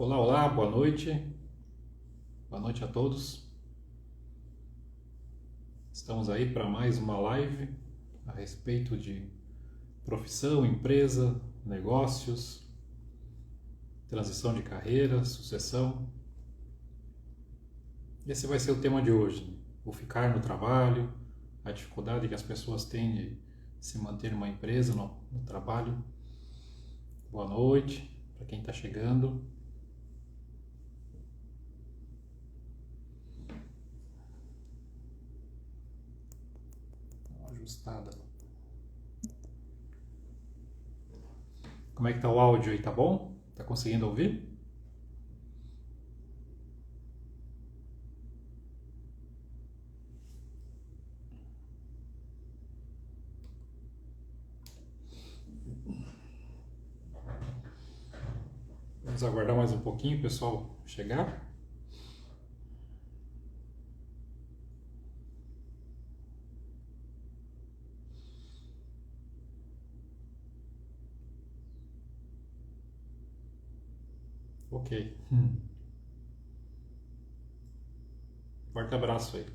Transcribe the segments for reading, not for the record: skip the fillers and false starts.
Olá, olá, boa noite a todos. Estamos aí para mais uma live a respeito de profissão, empresa, negócios, transição de carreira, sucessão. Esse vai ser o tema de hoje, o ficar no trabalho, a dificuldade que as pessoas têm de se manter numa empresa, no trabalho. Boa noite para quem está chegando. Ajustada. Como é que tá o áudio aí? Tá bom? Tá conseguindo ouvir? Vamos aguardar mais um pouquinho o pessoal chegar. Ok. Forte abraço aí.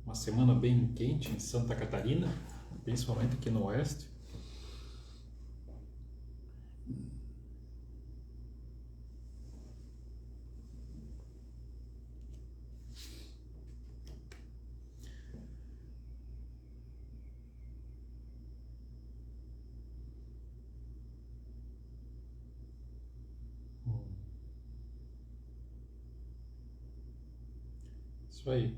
Uma semana bem quente em Santa Catarina, principalmente aqui no oeste. Isso aí.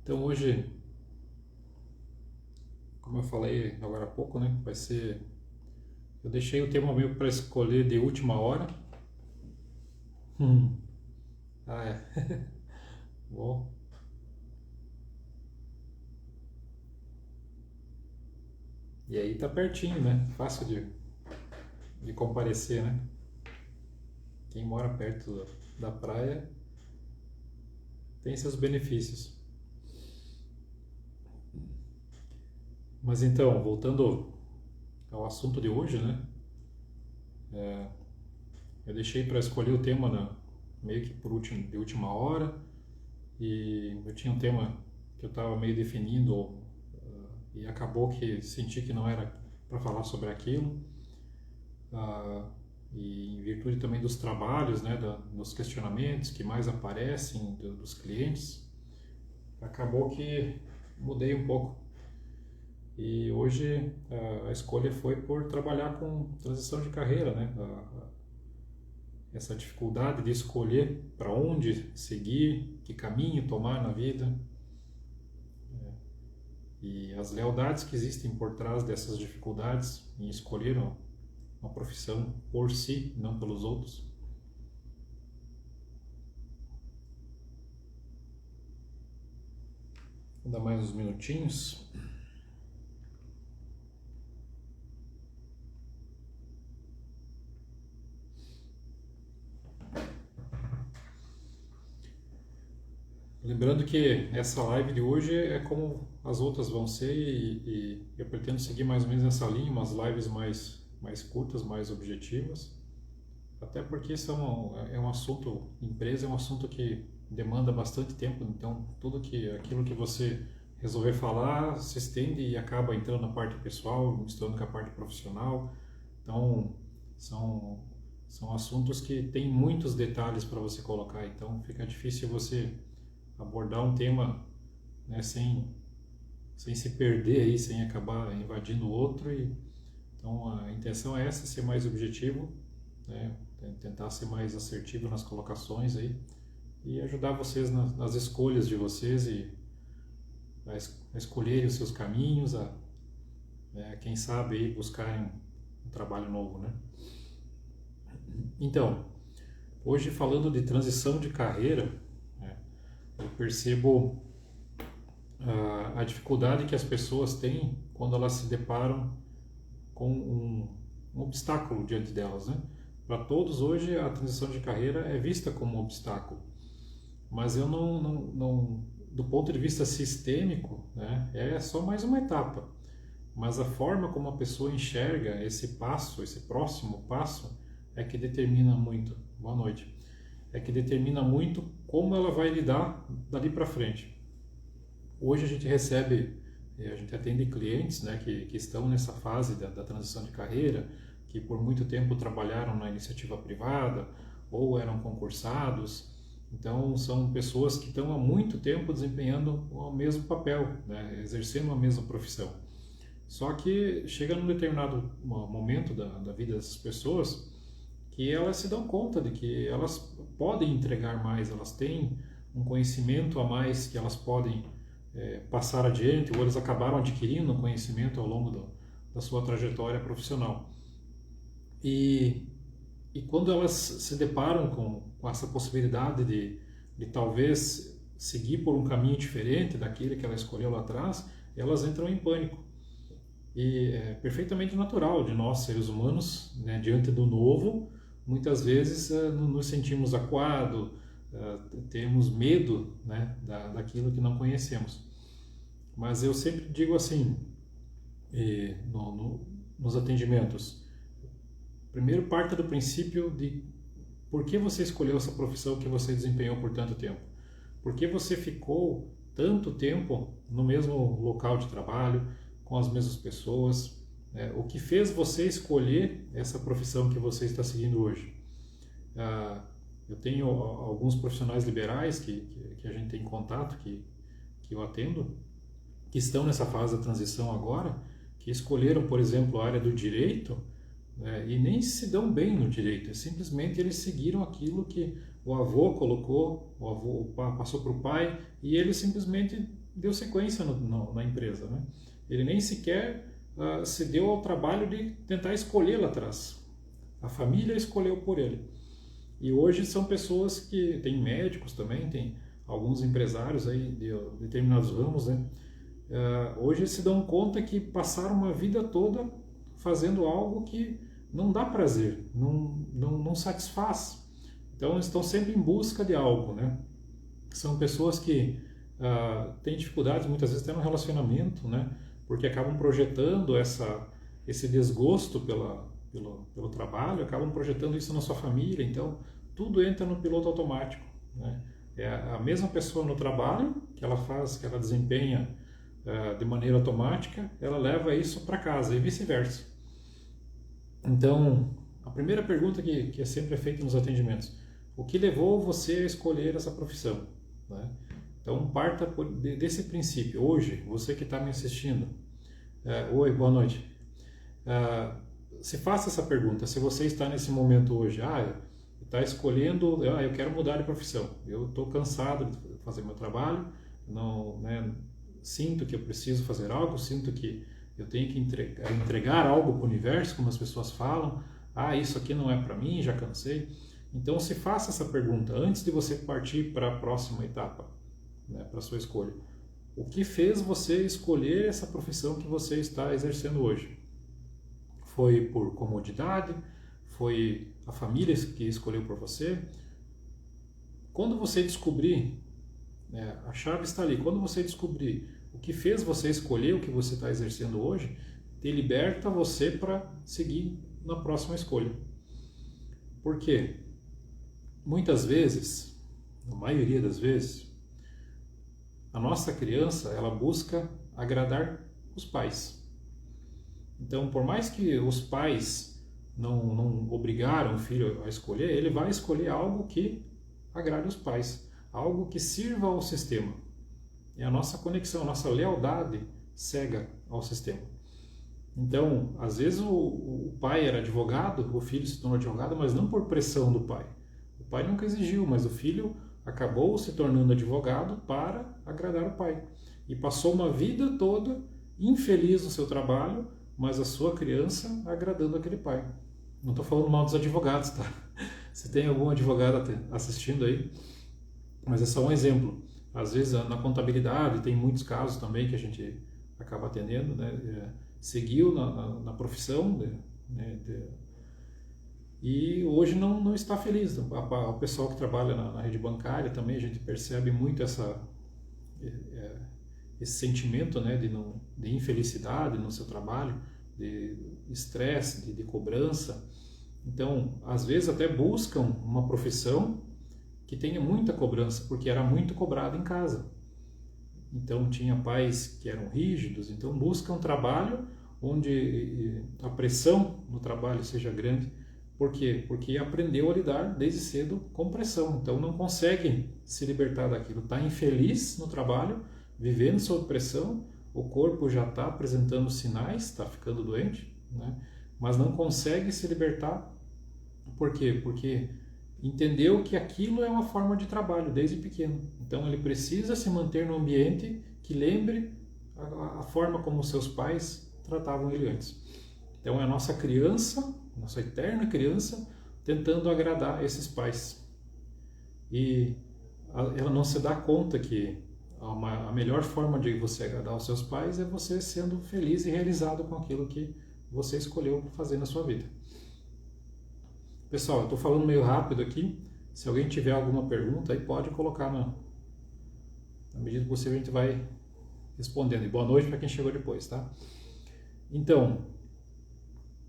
Então hoje, como eu falei agora há pouco, né, vai ser... Eu deixei o tema meio para escolher de última hora. Ah, é. Bom. E aí tá pertinho, né? Fácil de comparecer, né? Quem mora perto da praia tem seus benefícios. Mas então, voltando ao assunto de hoje, né? Eu deixei para escolher o tema meio que de última hora, e eu tinha um tema que eu estava meio definindo, e acabou que senti que não era para falar sobre aquilo, e em virtude também dos trabalhos, né, dos questionamentos que mais aparecem dos clientes, acabou que mudei um pouco. E hoje a escolha foi por trabalhar com transição de carreira, né? Essa dificuldade de escolher para onde seguir, que caminho tomar na vida, e as lealdades que existem por trás dessas dificuldades em escolher uma profissão por si, não pelos outros. Vou dar mais uns minutinhos. Lembrando que essa live de hoje é como as outras vão ser, e eu pretendo seguir mais ou menos nessa linha, umas lives mais curtas, mais objetivas, até porque é um assunto, empresa é um assunto que demanda bastante tempo, então aquilo que você resolver falar se estende e acaba entrando na parte pessoal, misturando com a parte profissional, então são, são assuntos que tem muitos detalhes para você colocar, então fica difícil você abordar um tema, né, sem se perder aí, sem acabar invadindo o outro. Então a intenção é essa, ser mais objetivo, né, tentar ser mais assertivo nas colocações aí e ajudar vocês nas escolhas de vocês e a escolherem os seus caminhos, quem sabe aí buscarem um trabalho novo, né? Então, hoje falando de transição de carreira, eu percebo a dificuldade que as pessoas têm quando elas se deparam com um obstáculo diante delas, né? Para todos hoje a transição de carreira é vista como um obstáculo. mas eu do ponto de vista sistêmico, né, é só mais uma etapa. Mas a forma como a pessoa enxerga esse passo, esse próximo passo, é que determina muito. Boa noite. É que determina muito como ela vai lidar dali para frente. Hoje a gente recebe, a gente atende clientes, né, que estão nessa fase da transição de carreira, que por muito tempo trabalharam na iniciativa privada ou eram concursados. Então são pessoas que estão há muito tempo desempenhando o mesmo papel, né, exercendo a mesma profissão. Só que chega num determinado momento da vida dessas pessoas que elas se dão conta de que elas podem entregar mais, elas têm um conhecimento a mais que elas podem passar adiante, ou eles acabaram adquirindo um conhecimento ao longo da sua trajetória profissional. E quando elas se deparam com essa possibilidade de talvez seguir por um caminho diferente daquele que ela escolheu lá atrás, elas entram em pânico. E é perfeitamente natural de nós, seres humanos, né, diante do novo, muitas vezes nos sentimos acuados, temos medo, né, daquilo que não conhecemos. Mas eu sempre digo assim, nos atendimentos, primeiro parta do princípio de por que você escolheu essa profissão que você desempenhou por tanto tempo. Por que você ficou tanto tempo no mesmo local de trabalho, com as mesmas pessoas, né? O que fez você escolher essa profissão que você está seguindo hoje? Eu tenho alguns profissionais liberais que a gente tem contato, que eu atendo, que estão nessa fase da transição agora, que escolheram, por exemplo, a área do direito, né, e nem se dão bem no direito, simplesmente eles seguiram aquilo que o avô colocou, o avô passou para o pai, e ele simplesmente deu sequência na empresa, né? Ele nem sequer se deu ao trabalho de tentar escolher lá atrás. A família escolheu por ele. E hoje são pessoas que tem médicos também, tem alguns empresários aí de determinados ramos, né? Hoje se dão conta que passaram uma vida toda fazendo algo que não dá prazer, não satisfaz. Então estão sempre em busca de algo, né? São pessoas que têm dificuldades muitas vezes até no relacionamento, né? Porque acabam projetando esse desgosto pelo trabalho, acabam projetando isso na sua família, então tudo entra no piloto automático, né? É a mesma pessoa no trabalho que ela faz, que ela desempenha de maneira automática, ela leva isso para casa e vice-versa. Então, a primeira pergunta que é sempre feita nos atendimentos: o que levou você a escolher essa profissão, né? Então, parta desse princípio. Hoje, você que está me assistindo, oi, boa noite. Se faça essa pergunta, se você está nesse momento hoje, está escolhendo, eu quero mudar de profissão, eu estou cansado de fazer meu trabalho, não, né, sinto que eu preciso fazer algo, sinto que eu tenho que entregar algo para o universo, como as pessoas falam, isso aqui não é para mim, já cansei. Então se faça essa pergunta antes de você partir para a próxima etapa, né, para a sua escolha. O que fez você escolher essa profissão que você está exercendo hoje? Foi por comodidade? Foi a família que escolheu por você? Quando você descobrir, a chave está ali, quando você descobrir o que fez você escolher o que você está exercendo hoje, te liberta você para seguir na próxima escolha. Por quê? Muitas vezes, na maioria das vezes, a nossa criança, ela busca agradar os pais. Então, por mais que os pais não obrigaram o filho a escolher, ele vai escolher algo que agrade os pais, algo que sirva ao sistema. É a nossa conexão, a nossa lealdade cega ao sistema. Então, às vezes o pai era advogado, o filho se tornou advogado, mas não por pressão do pai. O pai nunca exigiu, mas o filho acabou se tornando advogado para agradar o pai. E passou uma vida toda infeliz no seu trabalho, mas a sua criança agradando aquele pai. Não estou falando mal dos advogados, tá? Se tem algum advogado assistindo aí, mas é só um exemplo. Às vezes na contabilidade tem muitos casos também que a gente acaba atendendo, né? Seguiu na profissão, e hoje não está feliz. O pessoal que trabalha na rede bancária também, a gente percebe muito esse sentimento, né, de infelicidade no seu trabalho, de estresse, de cobrança. Então, às vezes até buscam uma profissão que tenha muita cobrança, porque era muito cobrado em casa. Então, tinha pais que eram rígidos, então buscam um trabalho onde a pressão no trabalho seja grande. Por quê? Porque aprendeu a lidar desde cedo com pressão, então não consegue se libertar daquilo. Está infeliz no trabalho, vivendo sob pressão, o corpo já está apresentando sinais, está ficando doente, né? Mas não consegue se libertar. Por quê? Porque entendeu que aquilo é uma forma de trabalho desde pequeno. Então ele precisa se manter num ambiente que lembre a forma como seus pais tratavam ele antes. Então é a nossa criança, nossa eterna criança, tentando agradar esses pais. E ela não se dá conta que a melhor forma de você agradar os seus pais é você sendo feliz e realizado com aquilo que você escolheu fazer na sua vida. Pessoal, eu estou falando meio rápido aqui. Se alguém tiver alguma pergunta, aí pode colocar na medida possível a gente vai respondendo. E boa noite para quem chegou depois, tá? Então,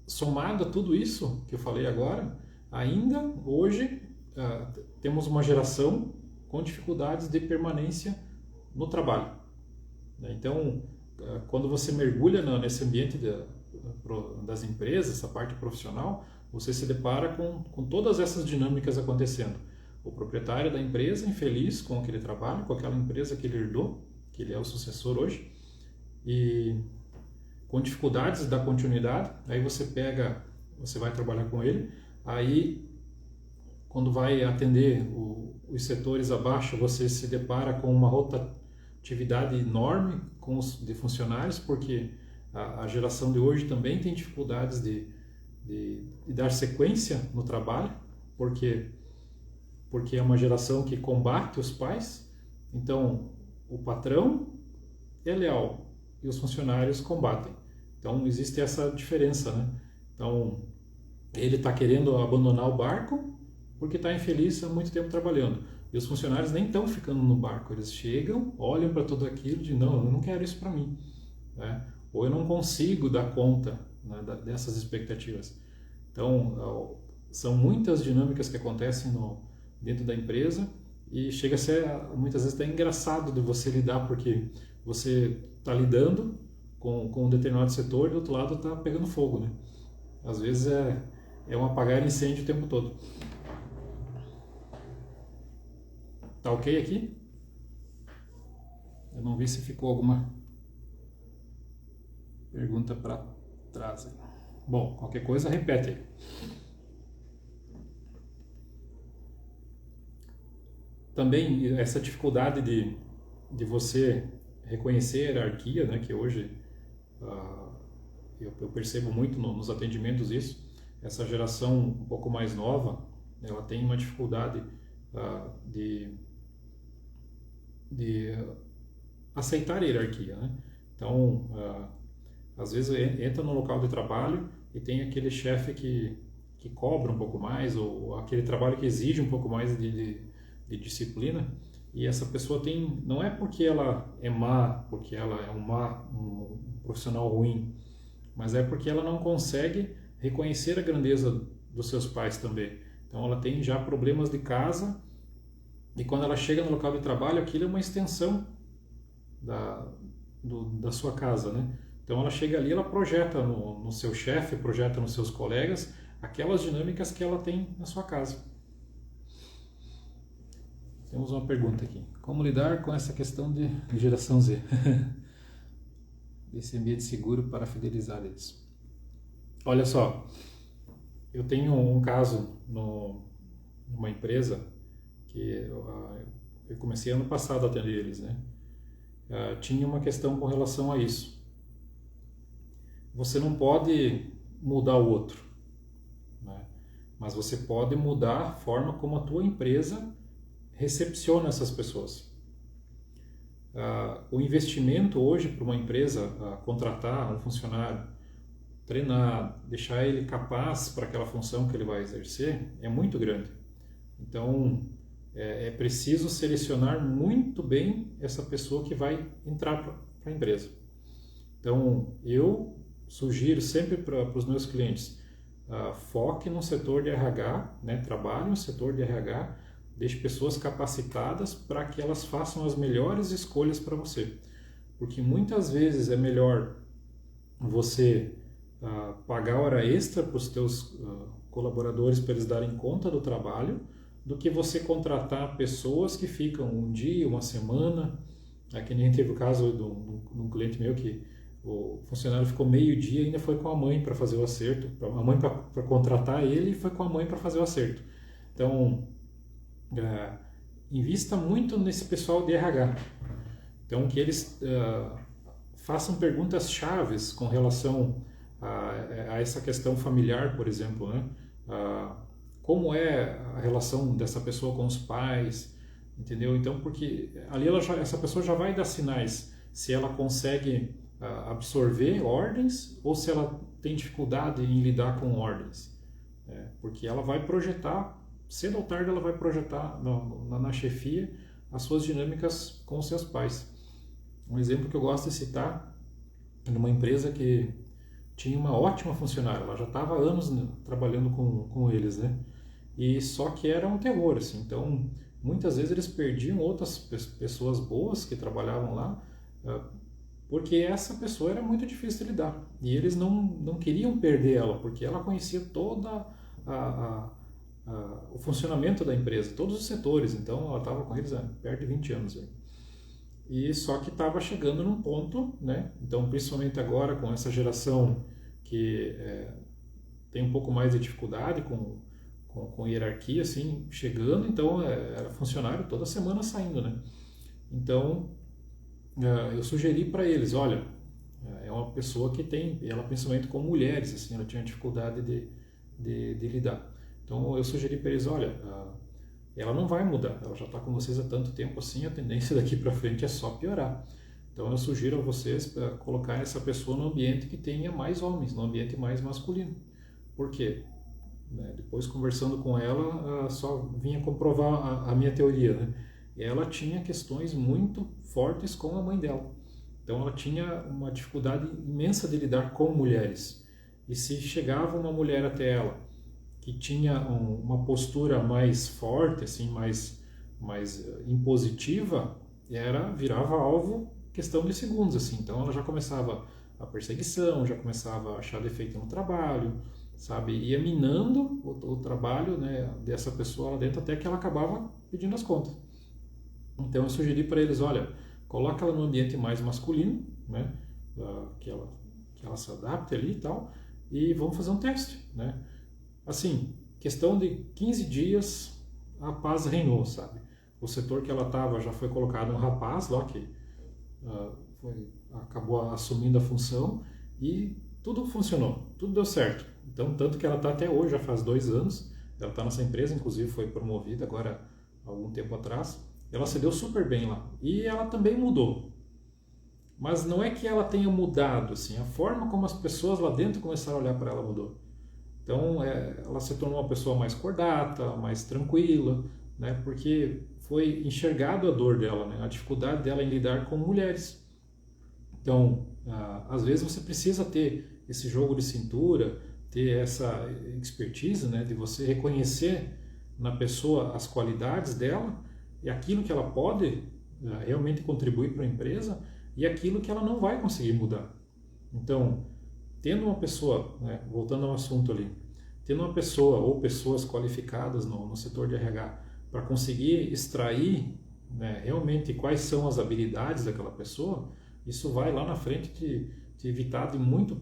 somado a tudo isso que eu falei agora, ainda hoje temos uma geração com dificuldades de permanência no trabalho. Então, quando você mergulha nesse ambiente das empresas, essa parte profissional, você se depara com todas essas dinâmicas acontecendo. O proprietário da empresa infeliz com aquele trabalho, com aquela empresa que ele herdou, que ele é o sucessor hoje, e com dificuldades da continuidade. Aí você vai trabalhar com ele, aí quando vai atender os setores abaixo, você se depara com uma rotatividade enorme de funcionários, porque a geração de hoje também tem dificuldades de dar sequência no trabalho, porque é uma geração que combate os pais. Então o patrão é leal e os funcionários combatem. Então existe essa diferença, né? Então ele está querendo abandonar o barco porque está infeliz há muito tempo trabalhando, e os funcionários nem estão ficando no barco. Eles chegam, olham para tudo aquilo e dizem, não, eu não quero isso para mim, né? Ou eu não consigo dar conta, né, dessas expectativas. Então, são muitas dinâmicas que acontecem dentro da empresa, e chega a ser muitas vezes até engraçado de você lidar, porque você está lidando com um determinado setor e do outro lado está pegando fogo, né? Às vezes é um apagar incêndio o tempo todo. Tá ok aqui? Eu não vi se ficou alguma pergunta para trás aí. Bom, qualquer coisa repete aí. Também essa dificuldade de você reconhecer a hierarquia, né, que hoje eu percebo muito nos atendimentos isso. Essa geração um pouco mais nova, ela tem uma dificuldade de aceitar a hierarquia, né? Então, às vezes entra no local de trabalho e tem aquele chefe que cobra um pouco mais, ou aquele trabalho que exige um pouco mais de disciplina, e essa pessoa não é porque ela é má, porque ela é um profissional ruim, mas é porque ela não consegue reconhecer a grandeza dos seus pais também. Então ela tem já problemas de casa, e quando ela chega no local de trabalho, aquilo é uma extensão da sua casa, né? Então ela chega ali, ela projeta no seu chefe, projeta nos seus colegas aquelas dinâmicas que ela tem na sua casa. Temos uma pergunta aqui. Como lidar com essa questão de geração Z? Esse ambiente seguro para fidelizar eles. Olha só, eu tenho um caso numa empresa que eu comecei ano passado a atender eles, né? Tinha uma questão com relação a isso. Você não pode mudar o outro, né? Mas você pode mudar a forma como a tua empresa recepciona essas pessoas. O investimento hoje para uma empresa contratar um funcionário treinar, deixar ele capaz para aquela função que ele vai exercer é muito grande. Então, é preciso selecionar muito bem essa pessoa que vai entrar para a empresa. Então, eu sugiro sempre para os meus clientes, foque no setor de RH, né? Trabalhe no setor de RH, deixe pessoas capacitadas para que elas façam as melhores escolhas para você. Porque muitas vezes é melhor você pagar hora extra para os teus colaboradores para eles darem conta do trabalho, do que você contratar pessoas que ficam um dia, uma semana. Que nem teve o caso de um cliente meu que o funcionário ficou meio dia e ainda foi com a mãe para fazer o acerto, a mãe para contratar ele e foi com a mãe para fazer o acerto. Então, invista muito nesse pessoal de RH. Então, que eles façam perguntas chaves com relação a essa questão familiar, por exemplo, né? Como é a relação dessa pessoa com os pais, entendeu? Então, porque ali essa pessoa já vai dar sinais se ela consegue absorver ordens ou se ela tem dificuldade em lidar com ordens. Porque ela vai projetar, cedo ou tarde ela vai projetar na chefia as suas dinâmicas com os seus pais. Um exemplo que eu gosto de citar é numa empresa que tinha uma ótima funcionária, ela já estava há anos trabalhando com eles, né? E só que era um terror, assim. Então, muitas vezes eles perdiam outras pessoas boas que trabalhavam lá, porque essa pessoa era muito difícil de lidar. E eles não queriam perder ela, porque ela conhecia toda o funcionamento da empresa, todos os setores. Então, ela estava com eles há perto de 20 anos. E só que estava chegando num ponto, né? Então, principalmente agora com essa geração que tem um pouco mais de dificuldade com hierarquia, assim, chegando, então era funcionário toda semana saindo, né? Então, eu sugeri para eles, olha, é uma pessoa que tem, ela principalmente com mulheres, assim, ela tinha dificuldade de lidar. Então, eu sugeri para eles, olha, ela não vai mudar, ela já está com vocês há tanto tempo assim, a tendência daqui para frente é só piorar. Então, eu sugiro a vocês colocar essa pessoa num ambiente que tenha mais homens, num ambiente mais masculino. Por quê? Depois, conversando com ela, só vinha comprovar a minha teoria, né? Ela tinha questões muito fortes com a mãe dela. Então, ela tinha uma dificuldade imensa de lidar com mulheres. E se chegava uma mulher até ela que tinha uma postura mais forte, assim, mais impositiva, virava alvo questão de segundos, assim. Então, ela já começava a perseguição, já começava a achar defeito no trabalho, sabe? Ia minando o trabalho, né, dessa pessoa lá dentro até que ela acabava pedindo as contas. Então eu sugeri para eles, olha, coloca ela num ambiente mais masculino, né, que ela se adapte ali e tal, e vamos fazer um teste, né? Assim, questão de 15 dias a paz reinou, sabe? O setor que ela estava já foi colocado um rapaz lá que acabou assumindo a função e tudo funcionou, tudo deu certo. Então, tanto que ela está até hoje, já faz 2 anos, ela está nessa empresa, inclusive foi promovida agora há algum tempo atrás. Ela se deu super bem lá. E ela também mudou. Mas não é que ela tenha mudado, assim, a forma como as pessoas lá dentro começaram a olhar para ela mudou. Então, ela se tornou uma pessoa mais cordata, mais tranquila, né? Porque foi enxergado a dor dela, né? A dificuldade dela em lidar com mulheres. Então, às vezes você precisa ter esse jogo de cintura, ter essa expertise, né? De você reconhecer na pessoa as qualidades dela e aquilo que ela pode realmente contribuir para a empresa e aquilo que ela não vai conseguir mudar. Então, tendo uma pessoa, né, voltando ao assunto ali, tendo uma pessoa ou pessoas qualificadas no setor de RH para conseguir extrair, né, realmente quais são as habilidades daquela pessoa, isso vai lá na frente te evitar de muito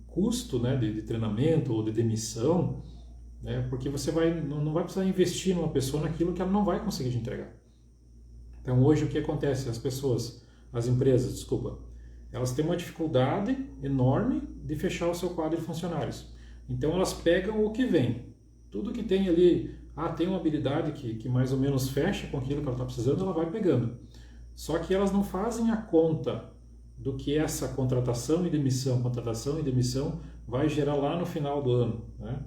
custo, né, de treinamento ou de demissão, né, porque você não vai precisar investir numa pessoa naquilo que ela não vai conseguir te entregar. Então hoje o que acontece? As empresas, desculpa, elas têm uma dificuldade enorme de fechar o seu quadro de funcionários. Então elas pegam o que vem. Tudo que tem ali, tem uma habilidade que mais ou menos fecha com aquilo que ela está precisando, ela vai pegando. Só que elas não fazem a conta do que essa contratação e demissão vai gerar lá no final do ano, né?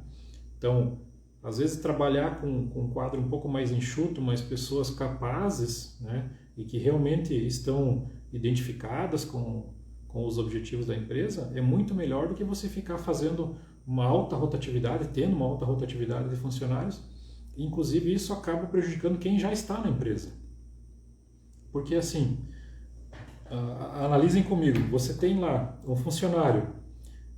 Então, às vezes trabalhar com um quadro um pouco mais enxuto, mas pessoas capazes, né, e que realmente estão identificadas com os objetivos da empresa, é muito melhor do que você ficar fazendo uma alta rotatividade, tendo uma alta rotatividade de funcionários. Inclusive, isso acaba prejudicando quem já está na empresa. Porque, assim, analisem comigo, você tem lá um funcionário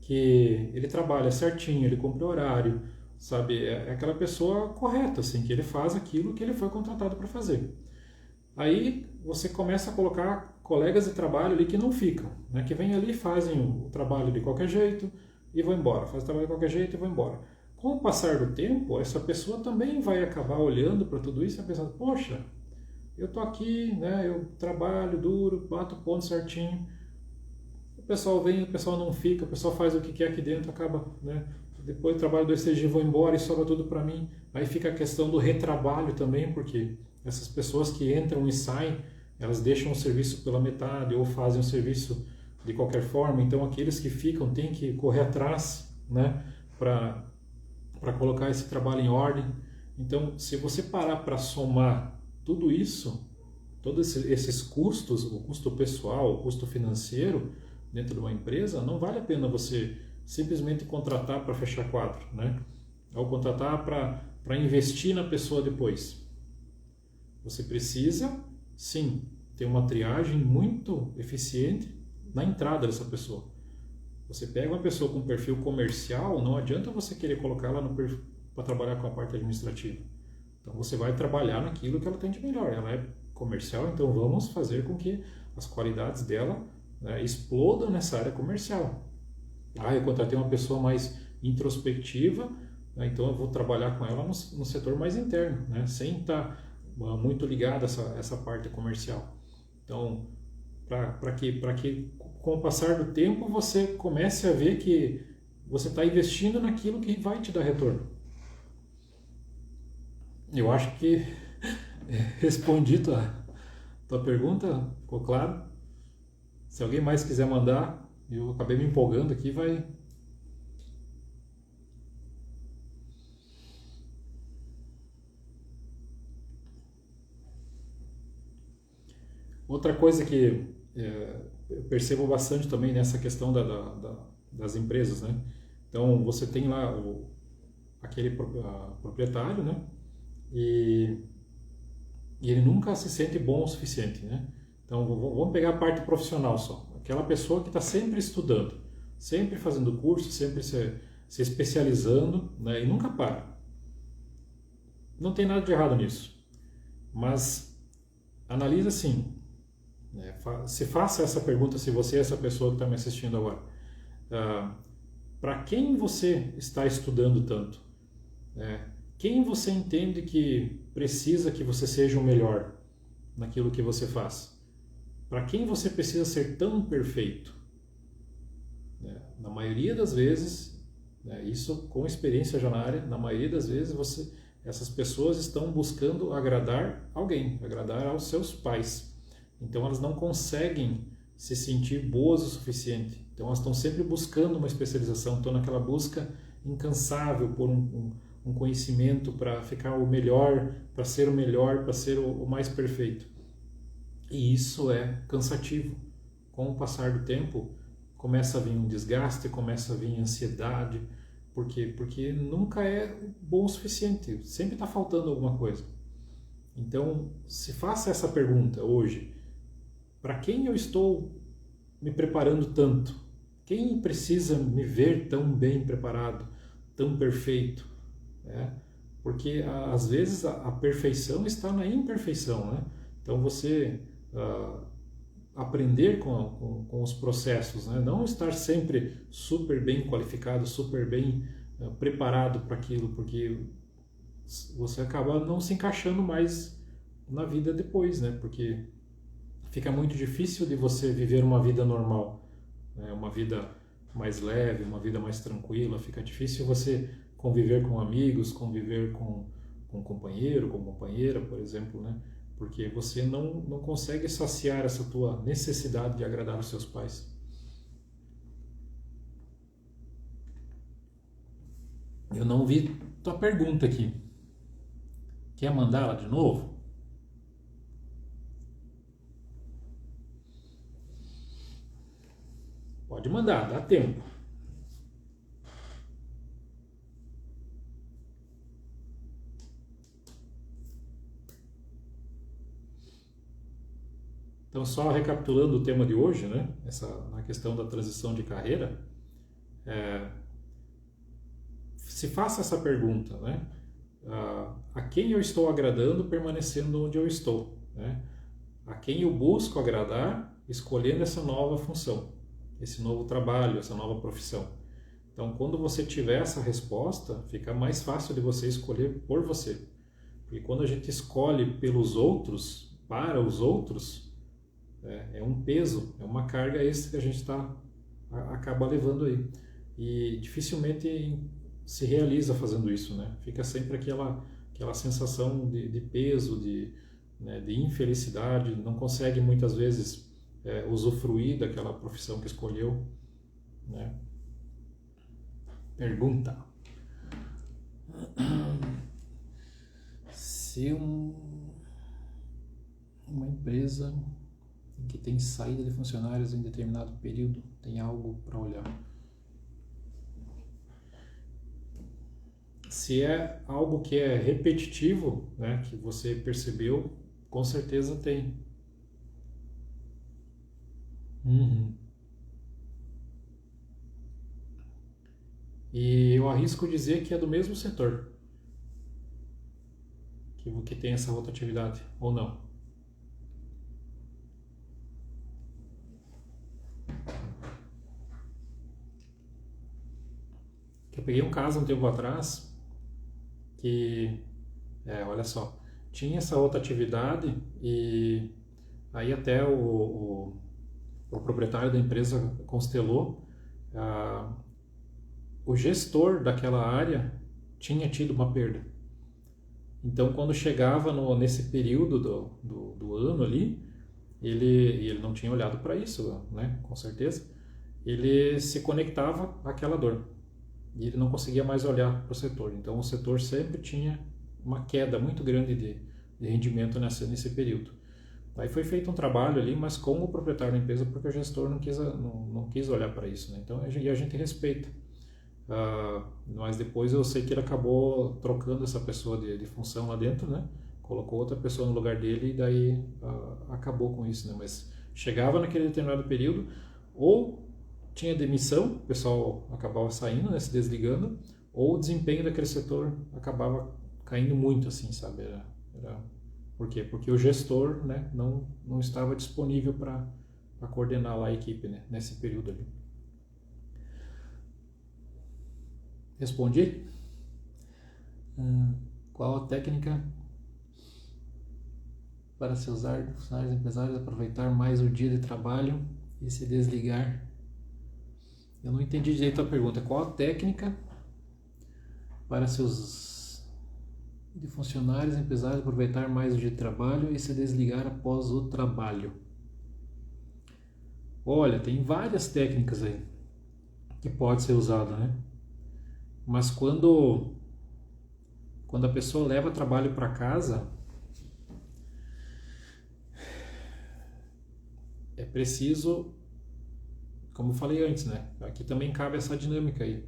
que ele trabalha certinho, ele cumpre o horário, sabe? É aquela pessoa correta, assim, que ele faz aquilo que ele foi contratado para fazer. Aí você começa a colocar colegas de trabalho ali que não ficam, né? Que vêm ali, fazem o trabalho de qualquer jeito e vão embora, fazem o trabalho de qualquer jeito e vão embora. Com o passar do tempo, essa pessoa também vai acabar olhando para tudo isso e pensando, poxa, eu tô aqui, né? Eu trabalho duro, bato o ponto certinho. O pessoal vem, o pessoal não fica, o pessoal faz o que quer aqui dentro, acaba, né? Depois eu trabalho 2, 3 dias, vou embora e sobra tudo para mim. Aí fica a questão do retrabalho também, porque essas pessoas que entram e saem, elas deixam o serviço pela metade ou fazem o serviço de qualquer forma. Então aqueles que ficam têm que correr atrás, né, para colocar esse trabalho em ordem. Então, se você parar para somar tudo isso, todos esses custos, o custo pessoal, o custo financeiro dentro de uma empresa, não vale a pena você simplesmente contratar para fechar quadro, né? Ou contratar para investir na pessoa depois. Você precisa, sim, ter uma triagem muito eficiente na entrada dessa pessoa. Você pega uma pessoa com perfil comercial, não adianta você querer colocar ela no perfil para trabalhar com a parte administrativa. Então você vai trabalhar naquilo que ela tem de melhor. Ela é comercial, então vamos fazer com que as qualidades dela, né, explodam nessa área comercial. Eu contratei uma pessoa mais introspectiva, né, então eu vou trabalhar com ela no setor mais interno, né, sem estar muito ligado a essa parte comercial. Então, para que com o passar do tempo você comece a ver que você está investindo naquilo que vai te dar retorno. Eu acho que respondi tua pergunta, ficou claro? Se alguém mais quiser mandar, eu acabei me empolgando aqui, vai. Outra coisa que eu percebo bastante também nessa questão das empresas, né? Então, você tem lá aquele proprietário, né? E ele nunca se sente bom o suficiente, né? Então, vamos pegar a parte profissional só. Aquela pessoa que está sempre estudando, sempre fazendo curso, sempre se especializando, né? E nunca para. Não tem nada de errado nisso. Mas analisa assim, né? Se faça essa pergunta, se você é essa pessoa que está me assistindo agora. Para quem você está estudando tanto? Quem você entende que precisa que você seja o melhor naquilo que você faz? Para quem você precisa ser tão perfeito? Na maioria das vezes, isso com experiência já na área, na maioria das vezes essas pessoas estão buscando agradar alguém, agradar aos seus pais. Então elas não conseguem se sentir boas o suficiente. Então elas estão sempre buscando uma especialização, estão naquela busca incansável por um conhecimento para ficar o melhor, para ser o melhor, para ser o mais perfeito. E isso é cansativo. Com o passar do tempo, começa a vir um desgaste, começa a vir ansiedade. Por quê? Porque nunca é bom o suficiente, sempre está faltando alguma coisa. Então, se faça essa pergunta hoje: para quem eu estou me preparando tanto? Quem precisa me ver tão bem preparado, tão perfeito? Porque às vezes a perfeição está na imperfeição, né? Então você aprender com os processos, né? Não estar sempre super bem qualificado, super bem preparado para aquilo, porque você acaba não se encaixando mais na vida depois, né? Porque fica muito difícil de você viver uma vida normal, né? Uma vida mais leve, uma vida mais tranquila. Fica difícil você conviver com amigos, conviver com um companheiro, com companheira, por exemplo, né? porque você não consegue saciar essa tua necessidade de agradar os seus pais. Eu não vi tua pergunta aqui. Quer mandar ela de novo? Pode mandar, dá tempo. Então, só recapitulando o tema de hoje, né? Na questão da transição de carreira, se faça essa pergunta, né? A quem eu estou agradando permanecendo onde eu estou, né? A quem eu busco agradar escolhendo essa nova função, esse novo trabalho, essa nova profissão. Então, quando você tiver essa resposta, fica mais fácil de você escolher por você. Porque quando a gente escolhe pelos outros, para os outros, é um peso, é uma carga extra que a gente acaba levando aí. E dificilmente se realiza fazendo isso, né? Fica sempre aquela sensação de peso, de infelicidade, não consegue muitas vezes usufruir daquela profissão que escolheu, né? Pergunta: se uma empresa que tem saída de funcionários em determinado período tem algo para olhar? Se é algo que é repetitivo, né, que você percebeu, com certeza tem. E eu arrisco dizer que é do mesmo setor que tem essa rotatividade, ou não? Eu peguei um caso um tempo atrás que, olha só, tinha essa rotatividade e aí até o proprietário da empresa constelou, o gestor daquela área tinha tido uma perda. Então, quando chegava nesse período do ano ali, ele não tinha olhado para isso, né? Com certeza, ele se conectava àquela dor e ele não conseguia mais olhar para o setor. Então, o setor sempre tinha uma queda muito grande de rendimento nesse período. Aí foi feito um trabalho ali, mas com o proprietário da empresa, porque o gestor não quis olhar para isso, né? Então, a gente respeita. Mas depois eu sei que ele acabou trocando essa pessoa de função lá dentro, né? Colocou outra pessoa no lugar dele e daí acabou com isso, né? Mas chegava naquele determinado período, ou tinha demissão, o pessoal acabava saindo, né? Se desligando, ou o desempenho daquele setor acabava caindo muito, assim, sabe? Por quê? Porque o gestor, né, não estava disponível para coordenar lá a equipe, né? Nesse período ali. Respondi? Qual a técnica para se usar de funcionários empresários, aproveitar mais o dia de trabalho e se desligar? Eu não entendi direito a pergunta. Qual a técnica para seus de funcionários empresários aproveitar mais o dia de trabalho e se desligar após o trabalho? Olha, tem várias técnicas aí que pode ser usada, né? Mas quando a pessoa leva trabalho para casa, é preciso, como eu falei antes, né? Aqui também cabe essa dinâmica aí.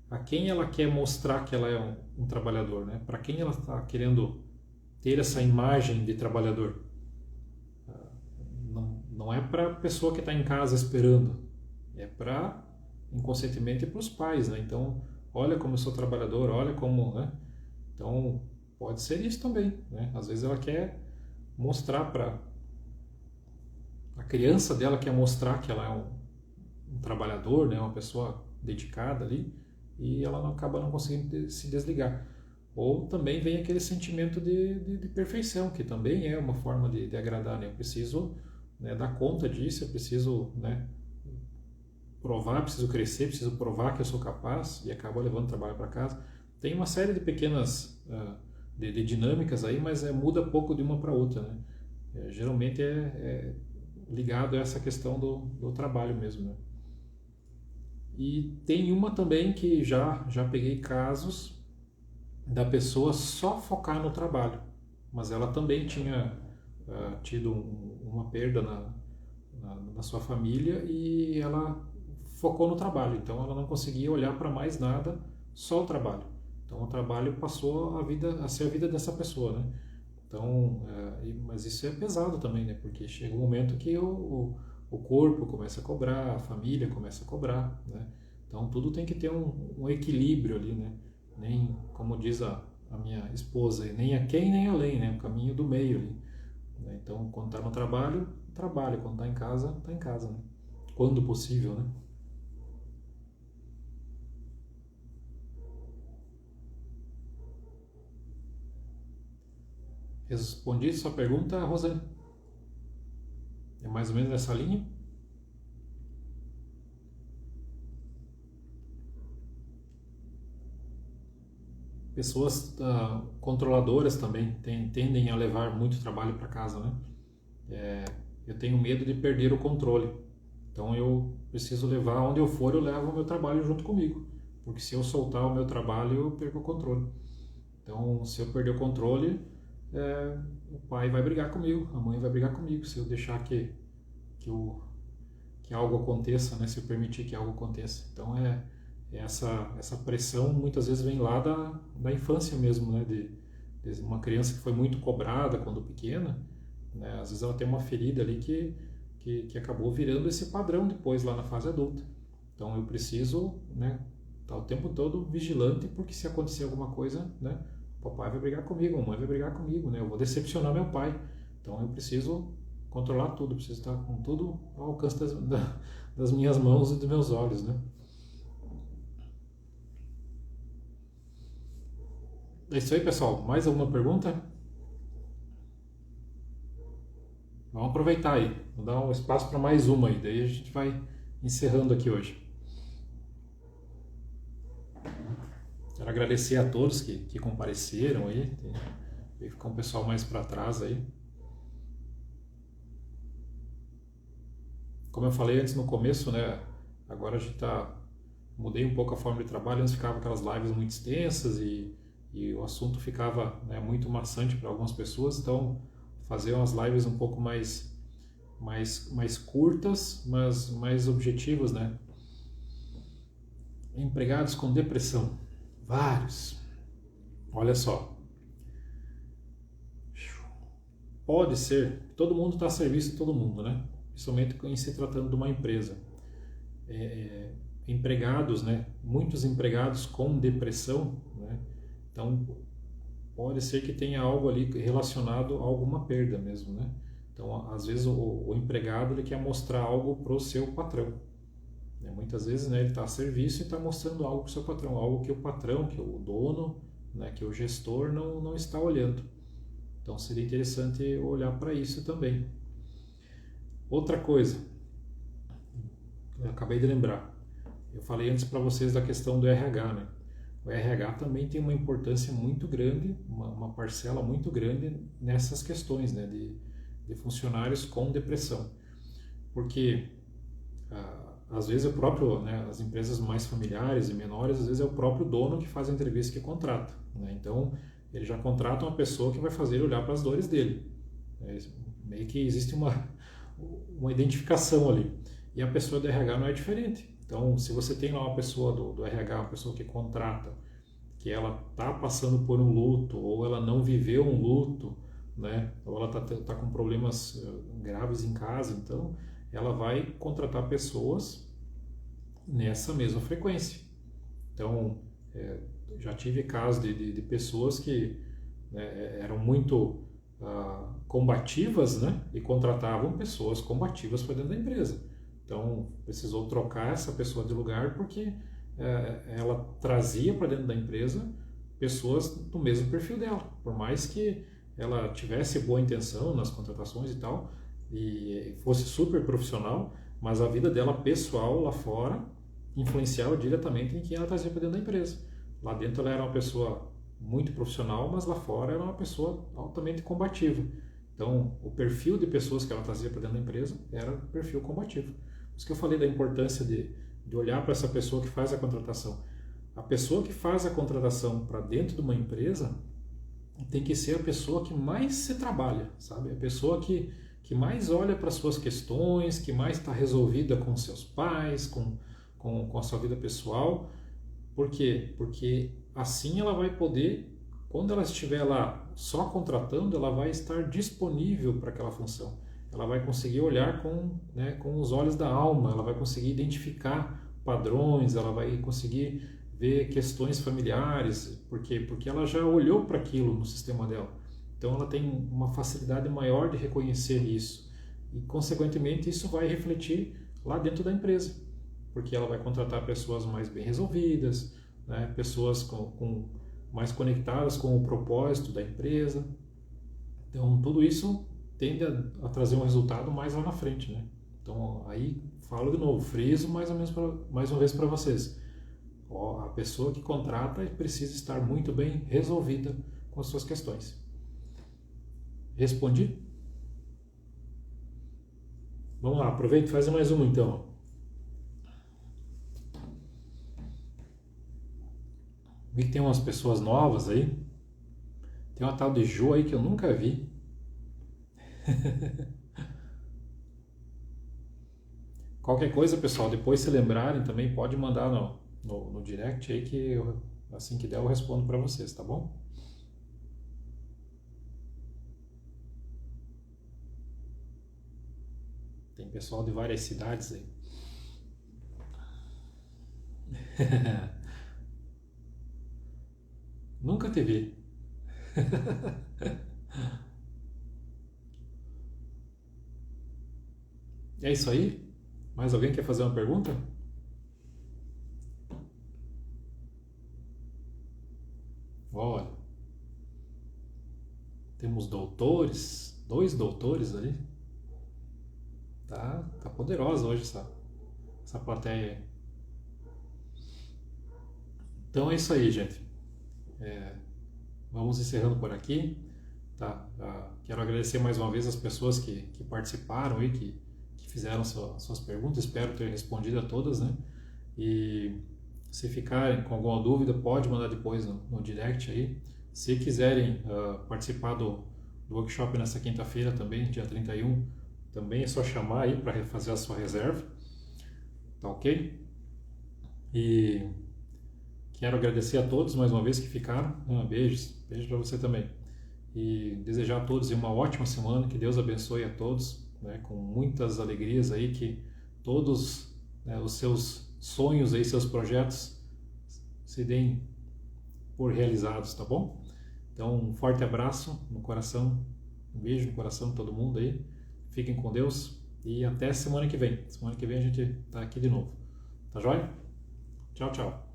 A quem ela quer mostrar que ela é um trabalhador, né? Para quem ela está querendo ter essa imagem de trabalhador? Não é para a pessoa que está em casa esperando, é para, inconscientemente, para os pais, né? Então, olha como eu sou trabalhador, olha como, né? Então, pode ser isso também, né? Às vezes ela quer mostrar para a criança dela, quer mostrar que ela é um trabalhador, né? Uma pessoa dedicada ali, e ela acaba não conseguindo se desligar. Ou também vem aquele sentimento de perfeição, que também é uma forma de agradar, né? Eu preciso, né, dar conta disso, eu preciso, né, provar, preciso crescer, preciso provar que eu sou capaz, e acaba levando trabalho para casa. Tem uma série de pequenas de dinâmicas aí, mas muda pouco de uma para outra, né? Geralmente é ligado a essa questão do trabalho mesmo, né? E tem uma também que já peguei casos da pessoa só focar no trabalho, mas ela também tinha tido uma perda na sua família e ela focou no trabalho, então ela não conseguia olhar para mais nada, só o trabalho. Então o trabalho passou a ser a vida dessa pessoa, né? Então, mas isso é pesado também, né? Porque chega um momento que o corpo começa a cobrar, a família começa a cobrar, né? Então tudo tem que ter um equilíbrio ali, né? Nem, como diz a minha esposa, nem aquém nem além, né? O caminho do meio ali, né? Então, quando está no trabalho, trabalho. Quando está em casa, né? Quando possível, né? Respondi sua pergunta, Rosane? É mais ou menos nessa linha? Pessoas controladoras também tendem a levar muito trabalho para casa, né? Eu tenho medo de perder o controle. Então eu preciso levar, onde eu for, eu levo o meu trabalho junto comigo. Porque se eu soltar o meu trabalho, eu perco o controle. Então, se eu perder o controle, o pai vai brigar comigo, a mãe vai brigar comigo. Se eu deixar que, o, que algo aconteça, né? Se eu permitir que algo aconteça. Então, essa pressão muitas vezes vem lá da infância mesmo, né? De uma criança que foi muito cobrada quando pequena, né? Às vezes ela tem uma ferida ali que acabou virando esse padrão depois lá na fase adulta. Então eu preciso, né, estar o tempo todo vigilante, porque se acontecer alguma coisa, né, o papai vai brigar comigo, a mãe vai brigar comigo, né, eu vou decepcionar meu pai. Então eu preciso controlar tudo, preciso estar com tudo ao alcance das minhas mãos e dos meus olhos, né. É isso aí, pessoal. Mais alguma pergunta? Vamos aproveitar aí. Vou dar um espaço para mais uma aí. Daí a gente vai encerrando aqui hoje. Quero agradecer a todos que compareceram aí. Tem ficar um pessoal mais para trás aí. Como eu falei antes no começo, né? Agora a gente mudei um pouco a forma de trabalho. Antes ficava aquelas lives muito extensas e o assunto ficava, né, muito maçante para algumas pessoas. Então, fazer umas lives um pouco mais curtas, mas mais objetivas, né? Empregados com depressão. Vários. Olha só. Pode ser, todo mundo está a serviço de todo mundo, né? Principalmente em se tratando de uma empresa. Empregados, né? Muitos empregados com depressão, né? Então, pode ser que tenha algo ali relacionado a alguma perda mesmo, né? Então, às vezes o empregado ele quer mostrar algo para o seu patrão. Muitas vezes, né, ele está a serviço e está mostrando algo para o seu patrão, algo que o patrão, que o dono, né, que o gestor não está olhando. Então seria interessante olhar para isso também. Outra coisa, eu acabei de lembrar, eu falei antes para vocês da questão do RH, né? O RH também tem uma importância muito grande, uma parcela muito grande nessas questões, né, de funcionários com depressão. Porque às vezes né, as empresas mais familiares e menores, às vezes é o próprio dono que faz a entrevista que contrata, né? Então ele já contrata uma pessoa que vai fazer ele olhar para as dores dele. Meio que existe uma identificação ali. E a pessoa do RH não é diferente. Então, se você tem lá uma pessoa do RH, uma pessoa que contrata, que ela está passando por um luto, ou ela não viveu um luto, né? Ou ela tá com problemas graves em casa, então ela vai contratar pessoas nessa mesma frequência. Então, já tive casos de pessoas que, né, eram muito combativas, né, e contratavam pessoas combativas para dentro da empresa. Então, precisou trocar essa pessoa de lugar porque ela trazia para dentro da empresa pessoas do mesmo perfil dela. Por mais que ela tivesse boa intenção nas contratações e tal, e fosse super profissional, mas a vida dela pessoal lá fora influenciava diretamente em quem ela trazia para dentro da empresa. Lá dentro ela era uma pessoa muito profissional, mas lá fora era uma pessoa altamente combativa. Então, o perfil de pessoas que ela trazia para dentro da empresa era perfil combativo. Por isso que eu falei da importância de olhar para essa pessoa que faz a contratação. A pessoa que faz a contratação para dentro de uma empresa tem que ser a pessoa que mais se trabalha, sabe? A pessoa que mais olha para as suas questões, que mais está resolvida com seus pais, com a sua vida pessoal. Por quê? Porque assim ela vai poder, quando ela estiver lá só contratando, ela vai estar disponível para aquela função. Ela vai conseguir olhar com os olhos da alma, ela vai conseguir identificar padrões, ela vai conseguir ver questões familiares. Por quê? Porque ela já olhou para aquilo no sistema dela. Então ela tem uma facilidade maior de reconhecer isso. E, consequentemente, isso vai refletir lá dentro da empresa. Porque ela vai contratar pessoas mais bem resolvidas, né? Pessoas mais conectadas com o propósito da empresa. Então, tudo isso tende a trazer um resultado mais lá na frente, né? Então, aí, falo de novo, friso mais uma vez para vocês. A pessoa que contrata precisa estar muito bem resolvida com as suas questões. Respondi? Vamos lá, aproveita e faz mais uma então. Vi que tem umas pessoas novas aí. Tem uma tal de Jo aí que eu nunca vi. Qualquer coisa, pessoal, depois se lembrarem também pode mandar no direct aí que assim que der eu respondo para vocês, tá bom? Tem pessoal de várias cidades aí. Nunca te vi. É isso aí? Mais alguém quer fazer uma pergunta? Olha, temos doutores, 2 doutores ali. Tá poderosa hoje essa plateia aí. Então é isso aí, gente. Vamos encerrando por aqui. Tá? Quero agradecer mais uma vez as pessoas que participaram e que fizeram suas perguntas. Espero ter respondido a todas, né? E se ficarem com alguma dúvida, pode mandar depois no direct aí. Se quiserem participar do workshop nessa quinta-feira também, dia 31, também é só chamar aí para fazer a sua reserva. Tá ok? E quero agradecer a todos mais uma vez que ficaram. Beijos para você também. E desejar a todos uma ótima semana, que Deus abençoe a todos, né, com muitas alegrias aí, que todos, né, os seus sonhos aí, seus projetos se deem por realizados, tá bom? Então, um forte abraço no coração, um beijo no coração de todo mundo aí. Fiquem com Deus e até semana que vem. Semana que vem a gente tá aqui de novo. Tá joia? Tchau, tchau.